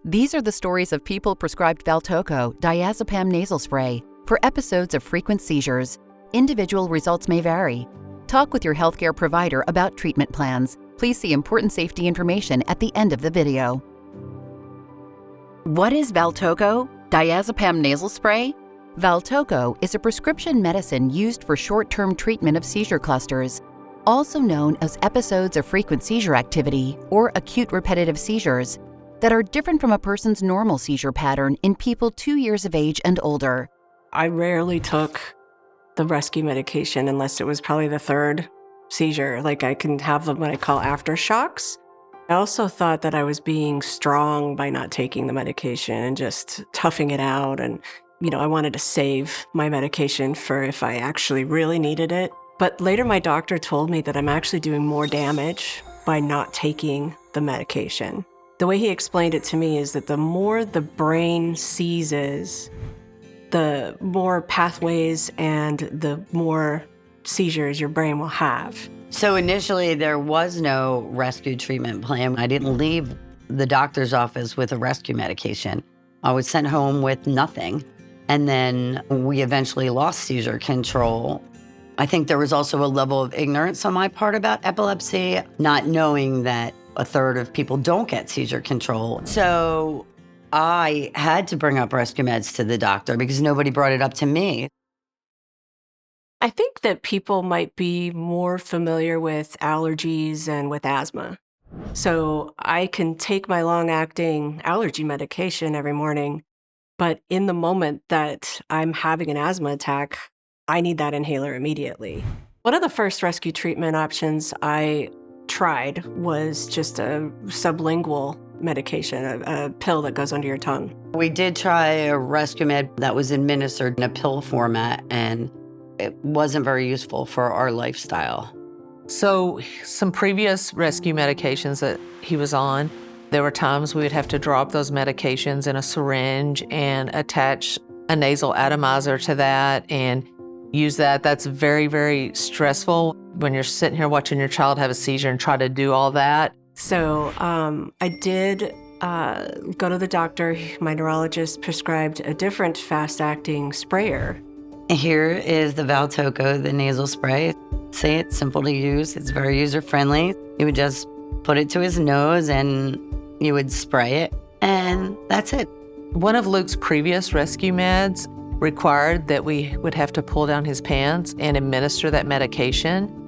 These are the stories of people prescribed VALTOCO diazepam nasal spray for episodes of frequent seizures. Individual results may vary. Talk with your healthcare provider about treatment plans. Please see important safety information at the end of the video. What is VALTOCO diazepam nasal spray? VALTOCO is a prescription medicine used for short-term treatment of seizure clusters, also known as episodes of frequent seizure activity or acute repetitive seizures, that are different from a person's normal seizure pattern in people 2 years of age and older. I rarely took the rescue medication unless it was probably the third seizure. Like, I can have what I call aftershocks. I also thought that I was being strong by not taking the medication and just toughing it out. And, I wanted to save my medication for if I actually really needed it. But later my doctor told me that I'm actually doing more damage by not taking the medication. The way he explained it to me is that the more the brain seizes, the more pathways and the more seizures your brain will have. So initially there was no rescue treatment plan. I didn't leave the doctor's office with a rescue medication. I was sent home with nothing. And then we eventually lost seizure control. I think there was also a level of ignorance on my part about epilepsy, not knowing that a third of people don't get seizure control. So I had to bring up rescue meds to the doctor because nobody brought it up to me. I think that people might be more familiar with allergies and with asthma. So I can take my long-acting allergy medication every morning, but in the moment that I'm having an asthma attack, I need that inhaler immediately. One of the first rescue treatment options I tried was just a sublingual medication, a pill that goes under your tongue. We did try a rescue med that was administered in a pill format, and it wasn't very useful for our lifestyle. So some previous rescue medications that he was on, there were times we would have to drop those medications in a syringe and attach a nasal atomizer to that and use that. That's very, very stressful when you're sitting here watching your child have a seizure and try to do all that. So I did go to the doctor. My neurologist prescribed a different fast-acting sprayer. Here is the VALTOCO, the nasal spray. Say it's simple to use. It's very user-friendly. You would just put it to his nose and you would spray it, and that's it. One of Luke's previous rescue meds required that we would have to pull down his pants and administer that medication.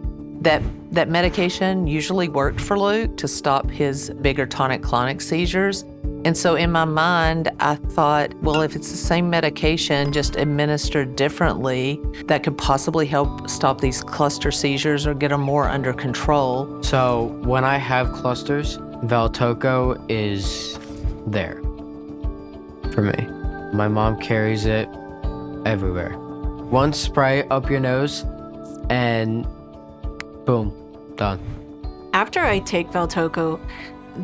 That medication usually worked for Luke to stop his bigger tonic-clonic seizures. And so in my mind, I thought, well, if it's the same medication, just administered differently, that could possibly help stop these cluster seizures or get them more under control. So when I have clusters, VALTOCO is there for me. My mom carries it everywhere. One spray up your nose and boom, done. After I take VALTOCO,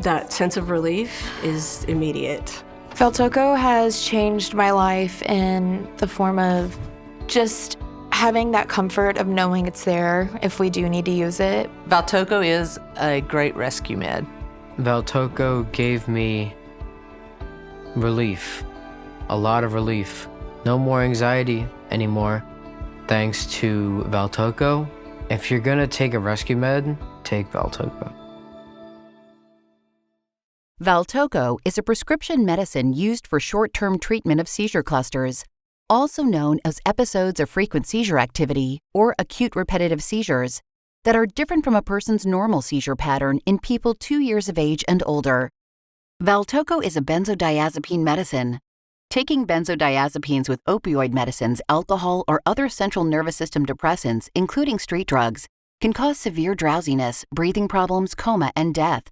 that sense of relief is immediate. VALTOCO has changed my life in the form of just having that comfort of knowing it's there if we do need to use it. VALTOCO is a great rescue med. VALTOCO gave me relief, a lot of relief. No more anxiety anymore, thanks to VALTOCO. If you're gonna take a rescue med, take VALTOCO. VALTOCO is a prescription medicine used for short-term treatment of seizure clusters, also known as episodes of frequent seizure activity or acute repetitive seizures, that are different from a person's normal seizure pattern in people 2 years of age and older. VALTOCO is a benzodiazepine medicine. Taking benzodiazepines with opioid medicines, alcohol, or other central nervous system depressants, including street drugs, can cause severe drowsiness, breathing problems, coma, and death.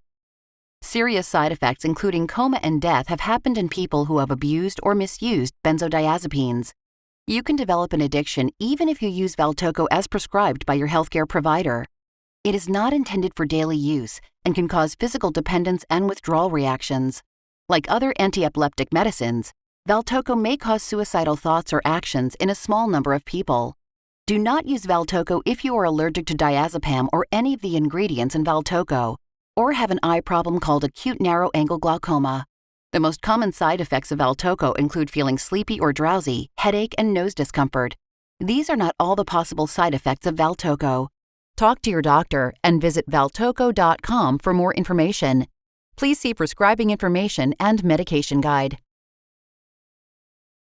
Serious side effects, including coma and death, have happened in people who have abused or misused benzodiazepines. You can develop an addiction even if you use VALTOCO as prescribed by your healthcare provider. It is not intended for daily use and can cause physical dependence and withdrawal reactions. Like other anti-epileptic medicines, VALTOCO may cause suicidal thoughts or actions in a small number of people. Do not use VALTOCO if you are allergic to diazepam or any of the ingredients in VALTOCO, or have an eye problem called acute narrow angle glaucoma. The most common side effects of VALTOCO include feeling sleepy or drowsy, headache, and nose discomfort. These are not all the possible side effects of VALTOCO. Talk to your doctor and visit VALTOCO.com for more information. Please see Prescribing Information and Medication Guide.